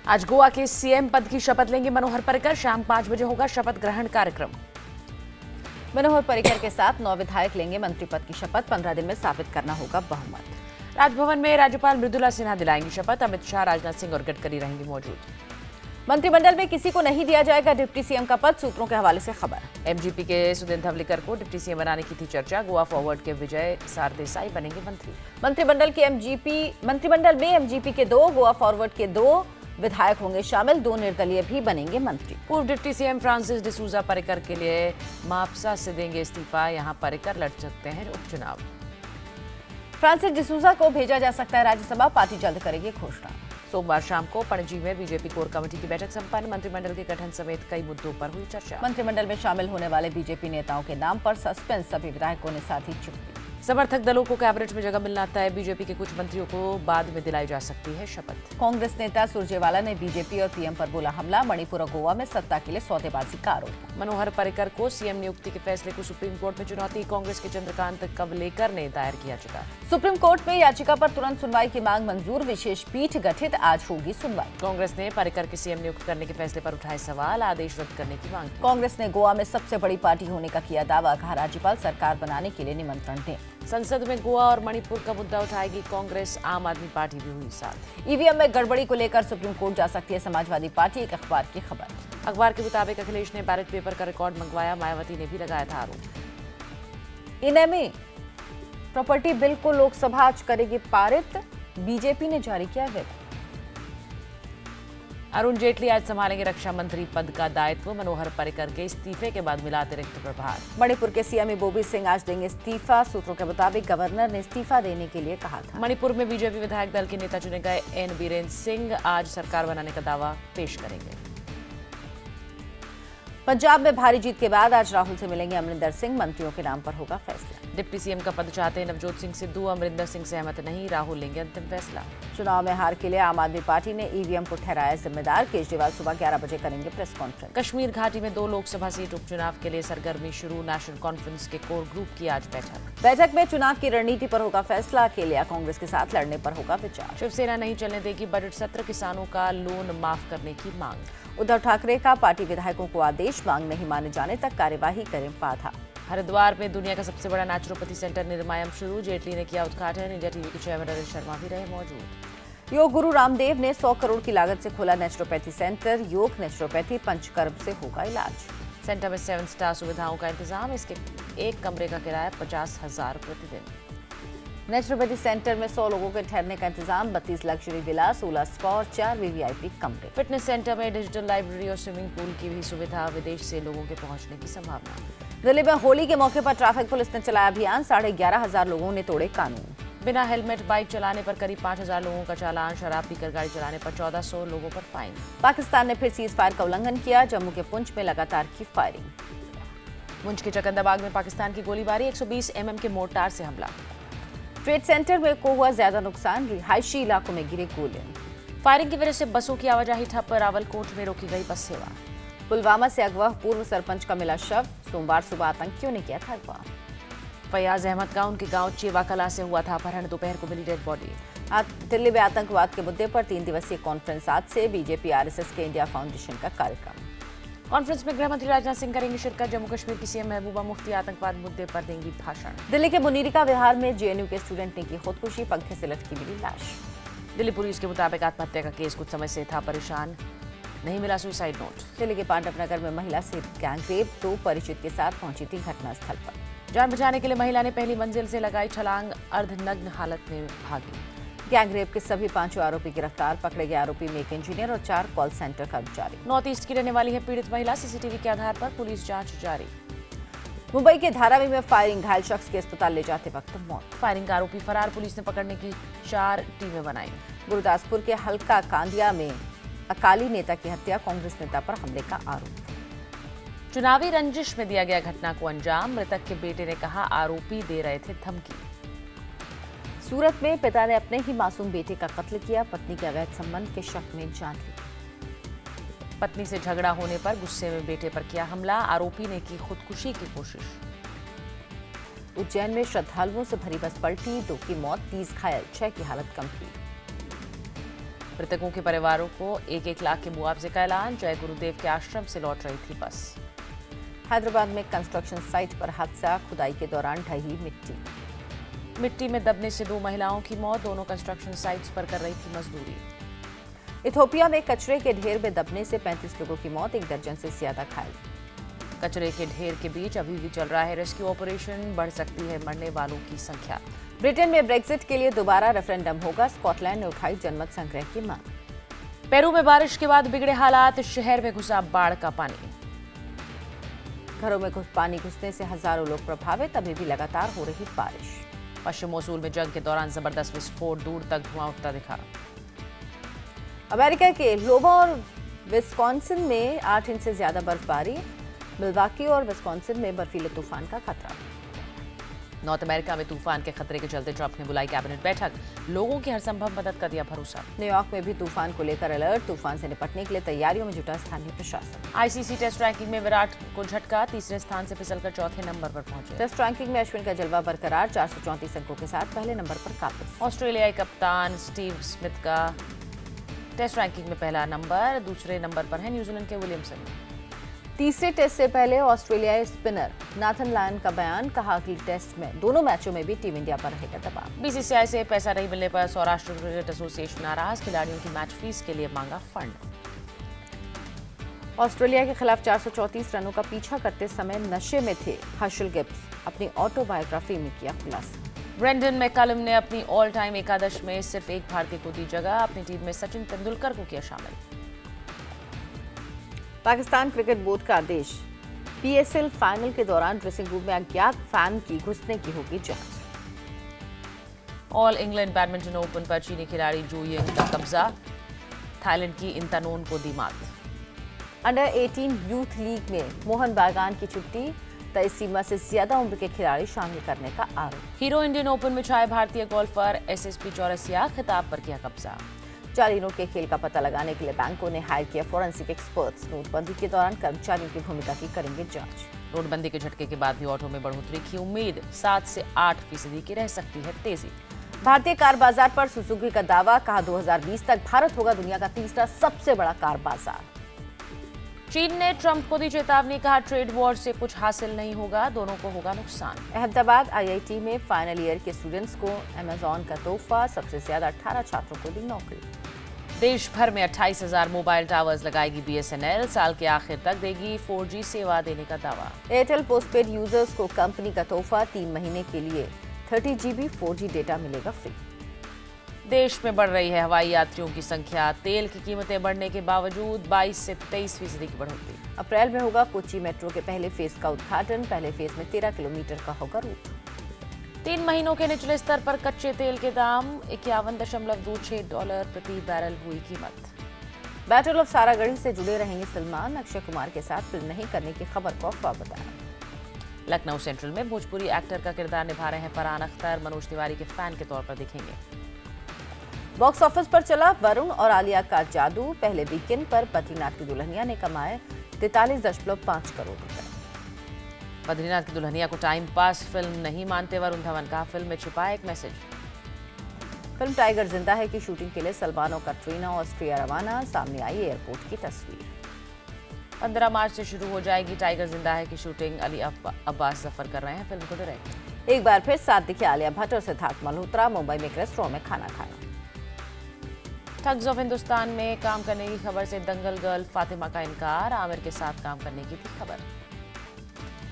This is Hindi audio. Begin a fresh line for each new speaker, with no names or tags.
आज गोवा के सीएम पद की शपथ लेंगे मनोहर पर्रिकर। शाम 5 बजे होगा शपथ ग्रहण कार्यक्रम।
मनोहर पर्रिकर के साथ 9 विधायक लेंगे मंत्री पद की शपथ। 15 दिन में साबित करना होगा बहुमत।
राजभवन में राज्यपाल मृदुला सिन्हा दिलाएंगी शपथ। अमित शाह, राजनाथ सिंह और गडकरी रहेंगे मौजूद।
मंत्रिमंडल में किसी को नहीं दिया जाएगा डिप्टी सीएम का पद, सूत्रों के हवाले से खबर।
एमजीपी के सुदिन धवलीकर को डिप्टी सीएम बनाने की थी चर्चा। गोवा फॉरवर्ड के विजय सारदेसाई बनेंगे मंत्री।
मंत्रिमंडल में एमजीपी के 2, गोवा फॉरवर्ड के 2 विधायक होंगे शामिल। 2 निर्दलीय भी बनेंगे मंत्री।
पूर्व deputy CM Francis D'Souza Parrikar के लिए मापसा से देंगे इस्तीफा। यहां पर्रिकर लड़ सकते हैं उपचुनाव।
फ्रांसिस डिसूजा को भेजा जा सकता है राज्यसभा, पार्टी जल्द करेगी घोषणा।
सोमवार शाम को पणजी में बीजेपी कोर कमेटी की बैठक संपन्न। मंत्रिमंडल के गठन समेत कई मुद्दों पर हुई चर्चा।
मंत्रिमंडल में शामिल होने वाले बीजेपी नेताओं के नाम पर सस्पेंस, सभी विधायकों ने साधी चुप्पी।
समर्थक दलों को कैबिनेट में जगह मिलना तय। बीजेपी के कुछ मंत्रियों को बाद में दिलाई जा सकती है शपथ।
कांग्रेस नेता सुरजेवाला ने बीजेपी और पीएम पर बोला हमला। मणिपुर और गोवा में सत्ता के लिए सौदेबाजी का आरोप।
मनोहर पर्रिकर को सीएम नियुक्ति के फैसले को सुप्रीम कोर्ट में चुनौती। कांग्रेस के चंद्रकांत कवलेकर ने दायर किया याचिका।
सुप्रीम कोर्ट में याचिका पर तुरंत सुनवाई की मांग मंजूर। विशेष पीठ गठित, आज होगी सुनवाई।
कांग्रेस ने पर्रिकर के सीएम नियुक्त करने के फैसले पर उठाए सवाल। आदेश रद्द करने की मांग की।
कांग्रेस ने गोवा में सबसे बड़ी पार्टी होने का किया दावा। कहा राज्यपाल सरकार बनाने के लिए निमंत्रण दें।
संसद में गोवा और मणिपुर का मुद्दा उठाएगी कांग्रेस। आम आदमी पार्टी भी हुई साथ।
ईवीएम में गड़बड़ी को लेकर सुप्रीम कोर्ट जा सकती है समाजवादी पार्टी, एक अखबार की खबर।
अखबार के मुताबिक अखिलेश ने बैलेट पेपर का रिकॉर्ड मंगवाया। मायावती ने भी लगाया था आरोप।
इनेमी प्रॉपर्टी बिल को लोकसभा आज करेगी पारित। बीजेपी ने जारी किया व्हिप।
अरुण जेटली आज संभालेंगे रक्षा मंत्री पद का दायित्व। मनोहर पर्रिकर के इस्तीफे के बाद मिला अतिरिक्त प्रभार।
मणिपुर के सीएम इबोबी सिंह आज देंगे इस्तीफा। सूत्रों के मुताबिक गवर्नर ने इस्तीफा देने के लिए कहा था।
मणिपुर में बीजेपी विधायक दल के नेता चुने गए एन बीरेन्द्र सिंह आज सरकार बनाने का दावा पेश करेंगे।
पंजाब में भारी जीत के बाद आज राहुल से मिलेंगे अमरिंदर सिंह। मंत्रियों के नाम पर होगा फैसला।
डिप्टी सीएम का पद चाहते हैं नवजोत सिंह सिद्धू। अमरिंदर सिंह सहमत नहीं। राहुल लेंगे अंतिम फैसला।
चुनाव में हार के लिए आम आदमी पार्टी ने ईवीएम को ठहराया जिम्मेदार। केजरीवाल सुबह 11 बजे करेंगे प्रेस कॉन्फ्रेंस।
कश्मीर घाटी में 2 लोकसभा सीट उपचुनाव के लिए सरगर्मी शुरू। नेशनल कॉन्फ्रेंस के कोर ग्रुप की आज
बैठक में चुनाव की रणनीति पर होगा फैसला। अकेले या कांग्रेस के साथ लड़ने पर होगा विचार।
शिवसेना नहीं चलने देगी बजट सत्र। किसानों का लोन माफ करने की मांग।
उद्धव ठाकरे का पार्टी विधायकों को आदेश, मांग नहीं माने जाने तक कार्यवाही करें बाधा।
हरिद्वार में दुनिया का सबसे बड़ा नेचुरोपैथी सेंटर निर्मायम शुरू। जेटली ने किया उद्घाटन। इंडिया टीवी के चेयरमैन अनिल शर्मा भी रहे मौजूद।
योग गुरु रामदेव ने 100 करोड़ की लागत से खोला नेचुरोपैथी सेंटर। योग नेचुरोपैथी पंचकर्म से होगा इलाज।
सेंटर में 7 स्टार सुविधाओं का इंतजाम। इसके एक कमरे का किराया 50,000 प्रतिदिन।
नेचुरोपैथी सेंटर में 100 लोगों के ठहरने का इंतजाम। 32 लग्जरी विला, 16 स्पा और 4 वीवीआईपी कमरे।
फिटनेस सेंटर में डिजिटल लाइब्रेरी और स्विमिंग पूल की भी सुविधा। विदेश से लोगों के पहुंचने की संभावना।
दिल्ली में होली के मौके पर ट्रैफिक पुलिस ने चलाया अभियान। 11,500 लोगों ने तोड़े कानून।
बिना हेलमेट बाइक चलाने पर करीब 5,000 लोगों का चालान। शराब पीकर गाड़ी चलाने पर 1400 लोगों पर फाइन।
पाकिस्तान ने फिर सीज फायर का उल्लंघन किया। जम्मू के पुंछ में लगातार की फायरिंग।
पुंछ के चकंदाबाग में पाकिस्तान की गोलीबारी। 120 mm के मोर्टार से हमला।
ट्रेड सेंटर में को हुआ ज्यादा नुकसान। रिहायशी इलाकों में गिरे गोले।
फायरिंग की वजह से बसों की आवाजाही ठप। रावलकोट में रोकी गई बस सेवा।
पुलवामा से अगवा पूर्व सरपंच का मिला शव। सोमवार सुबह आतंकियों ने किया था अगवा।
फयाज अहमद का उनके गांव चेवा कला से हुआ था अपहरण। दोपहर को मिली डेड बॉडी।
दिल्ली में आतंकवाद के मुद्दे पर 3 दिवसीय कॉन्फ्रेंस आज से। बीजेपी आरएसएस के इंडिया फाउंडेशन का कार्यक्रम।
कॉन्फ्रेंस में गृह मंत्री राजनाथ सिंह करेंगे शिरकत। जम्मू कश्मीर की सीएम महबूबा मुफ्ती आतंकवाद मुद्दे पर देंगी भाषण।
दिल्ली के मुनीरिका विहार में जेएनयू के स्टूडेंट ने की खुदकुशी। पंखे से लटकी मिली लाश।
दिल्ली पुलिस के मुताबिक आत्महत्या का केस कुछ समय से था परेशान। नहीं मिला सुसाइड नोट।
दिल्ली के पांडवनगर में महिला से गैंगरेप। 2 परिचित के साथ पहुंची थी घटनास्थल पर।
जान बचाने के लिए महिला ने पहली मंजिल से लगाई छलांग। अर्धनग्न हालत में भागी।
गैंगरेप के सभी 5 आरोपी गिरफ्तार। पकड़े गए आरोपी में एक इंजीनियर और 4 कॉल सेंटर कर्मचारी।
नॉर्थ ईस्ट की रहने वाली है पीड़ित महिला। सीसीटीवी के आधार पर पुलिस जांच जारी।
मुंबई के धारावी में फायरिंग। घायल शख्स के अस्पताल ले जाते वक्त मौत।
फायरिंग का आरोपी फरार। पुलिस ने पकड़ने की 4 टीमें बनाई।
गुरदासपुर के हल्का कांदिया में अकाली नेता की हत्या। कांग्रेस नेता पर हमले का आरोप।
चुनावी रंजिश में दिया गया घटना को अंजाम। मृतक के बेटे ने कहा आरोपी दे रहे थे धमकी।
सूरत में पिता ने अपने ही मासूम बेटे का कत्ल किया। पत्नी के अवैध संबंध के शक में जान ली।
पत्नी से झगड़ा होने पर गुस्से में बेटे पर किया हमला। आरोपी ने की खुदकुशी की कोशिश।
उज्जैन में श्रद्धालुओं से भरी बस पलटी। 2 की मौत, 30 घायल, 6 की हालत गंभीर।
मृतकों के परिवारों को 1-1 लाख के मुआवजे का ऐलान। जय गुरुदेव के आश्रम से लौट रही थी बस।
हैदराबाद में कंस्ट्रक्शन साइट पर हादसा, खुदाई के दौरान ढही मिट्टी।
मिट्टी में दबने से 2 महिलाओं की मौत, दोनों कंस्ट्रक्शन साइट्स पर कर रही थी मजदूरी।
इथोपिया में कचरे के ढेर में दबने से 35 लोगों की मौत, 1 दर्जन से ज्यादा घायल।
कचरे के ढेर के बीच अभी भी चल रहा है रेस्क्यू ऑपरेशन, बढ़ सकती है मरने वालों की संख्या।
ब्रिटेन में ब्रेक्जिट के लिए दोबारा रेफरेंडम होगा, स्कॉटलैंड ने उठाई जनमत संग्रह की मांग।
पेरू में बारिश के बाद बिगड़े हालात, शहर में घुसा बाढ़ का पानी।
घरों में पानी घुसने से हजारों लोग प्रभावित, अभी भी लगातार हो रही बारिश।
पश्चिम मोसूल में जंग के दौरान जबरदस्त विस्फोट, दूर तक धुआं उठता दिखा।
अमेरिका के लोबा और विस्कॉन्सिन में 8 इंच से ज्यादा बर्फबारी, मिल्वाकी और विस्कॉन्सिन में बर्फीले तूफान का खतरा।
नॉर्थ अमेरिका में तूफान के खतरे के चलते ट्रंप ने बुलाई कैबिनेट बैठक, लोगों की हर संभव मदद का दिया भरोसा।
न्यूयॉर्क में भी तूफान को लेकर अलर्ट, तूफान से निपटने के लिए तैयारियों में जुटा स्थानीय प्रशासन।
आईसीसी टेस्ट रैंकिंग में विराट को झटका, तीसरे स्थान से फिसलकर चौथे नंबर पर पहुंचे।
टेस्ट रैंकिंग में अश्विन का जलवा बरकरार, 434 अंकों के साथ पहले नंबर पर काबिज।
ऑस्ट्रेलियाई कप्तान स्टीव स्मिथ का टेस्ट रैंकिंग में पहला नंबर, दूसरे नंबर पर है न्यूजीलैंड के विलियमसन।
तीसरे टेस्ट से पहले ऑस्ट्रेलियाई स्पिनर नाथन लायन का बयान, कहा अगले टेस्ट में दोनों मैचों में भी टीम इंडिया पर रहेगा दबाव।
बीसीसीआई से पैसा नहीं मिलने पर सौराष्ट्र क्रिकेट एसोसिएशन नाराज, खिलाड़ियों की मैच फीस के लिए मांगा फंड।
ऑस्ट्रेलिया के खिलाफ 434 रनों का पीछा करते समय नशे में थे हर्षल गिब्स, अपनी ऑटोबायोग्राफी में किया खुलासा।
ब्रेंडन मैकलम ने अपनी ऑल टाइम एकादश में सिर्फ एक भारतीय को दी जगह, अपनी टीम में सचिन तेंदुलकर को किया शामिल।
पाकिस्तान क्रिकेट बोर्ड का आदेश, पीएसएल फाइनल के दौरान ड्रेसिंग रूम में अज्ञात फैन की घुसने की होगी जांच।
ऑल इंग्लैंड बैडमिंटन ओपन पर चीनी खिलाड़ी जू यिंग का कब्जा, थाईलैंड की इंतानोन को दी मात।
अंडर 18 यूथ लीग में मोहन बागान की छुट्टी, तय सीमा से ज्यादा उम्र के खिलाड़ी शामिल करने का आरोप।
हीरो इंडियन ओपन में छाए भारतीय गोल्फर एसएसपी चौरसिया, खिताब पर किया कब्जा।
जाली नोट के खेल का पता लगाने के लिए बैंकों ने हायर किया फॉरेंसिक एक्सपर्ट्स, नोटबंदी के दौरान कर्मचारियों की भूमिका की करेंगे जांच।
नोटबंदी के झटके के बाद भी ऑटो में बढ़ोतरी की उम्मीद, 7 से 8% की रह सकती है तेजी।
भारतीय कार बाजार पर सुजुकी का दावा, कहा 2020 तक भारत होगा दुनिया का तीसरा सबसे बड़ा कार बाजार।
चीन ने ट्रंप को दी चेतावनी, कहा ट्रेड वॉर से कुछ हासिल नहीं होगा, दोनों को होगा नुकसान।
अहमदाबाद आईआईटी में फाइनल ईयर के स्टूडेंट्स को अमेजॉन का तोहफा, सबसे ज्यादा 18 छात्रों को दी नौकरी।
देश भर में 28,000 मोबाइल टावर्स लगाएगी बीएसएनएल, साल के आखिर तक देगी 4G सेवा देने का दावा।
एयरटेल पोस्टपेड यूजर्स को कंपनी का तोहफा, 3 महीने के लिए 30 GB 4G डेटा मिलेगा फ्री।
देश में बढ़ रही है हवाई यात्रियों की संख्या, तेल की कीमतें बढ़ने के बावजूद 22 से 23% की बढ़ोतरी।
अप्रैल में होगा कोच्चि मेट्रो के पहले फेज का उद्घाटन, पहले फेज में 13 किलोमीटर का होगा रूट।
3 महीनों के निचले स्तर पर कच्चे तेल के दाम, $51.26 प्रति बैरल हुई कीमत।
बैटल ऑफ सारागढ़ी से जुड़े रहेंगे सलमान, अक्षय कुमार के साथ फिल्म नहीं करने की खबर को अफवाह बताया।
लखनऊ सेंट्रल में भोजपुरी एक्टर का किरदार निभा रहे हैं फरहान अख्तर, मनोज तिवारी के फैन के तौर पर दिखेंगे।
बॉक्स ऑफिस पर चला वरुण और आलिया का जादू, पहले वीकेंड पर बद्रीनाथ की दुल्हनिया ने कमाए 43.5 करोड़ रुपए।
बद्रीनाथ की दुल्हनिया को टाइम पास फिल्म नहीं मानते वरुण धवन, कहा फिल्म में छिपा एक मैसेज।
फिल्म टाइगर जिंदा है की शूटिंग के लिए सलमान और कटरीना ऑस्ट्रिया रवाना, सामने आई एयरपोर्ट की तस्वीर।
15 मार्च से शुरू हो जाएगी टाइगर जिंदा है की शूटिंग, अली अब्बास जफर कर रहे हैं फिल्म को डायरेक्ट।
एक बार फिर साथ दिखे आलिया भट्ट और सिद्धार्थ मल्होत्रा, मुंबई में एक रेस्टोरेंट में खाना खाया।
ठग्स ऑफ हिंदुस्तान में काम करने की खबर से दंगल गर्ल फातिमा का इनकार, आमिर के साथ काम करने की थी खबर।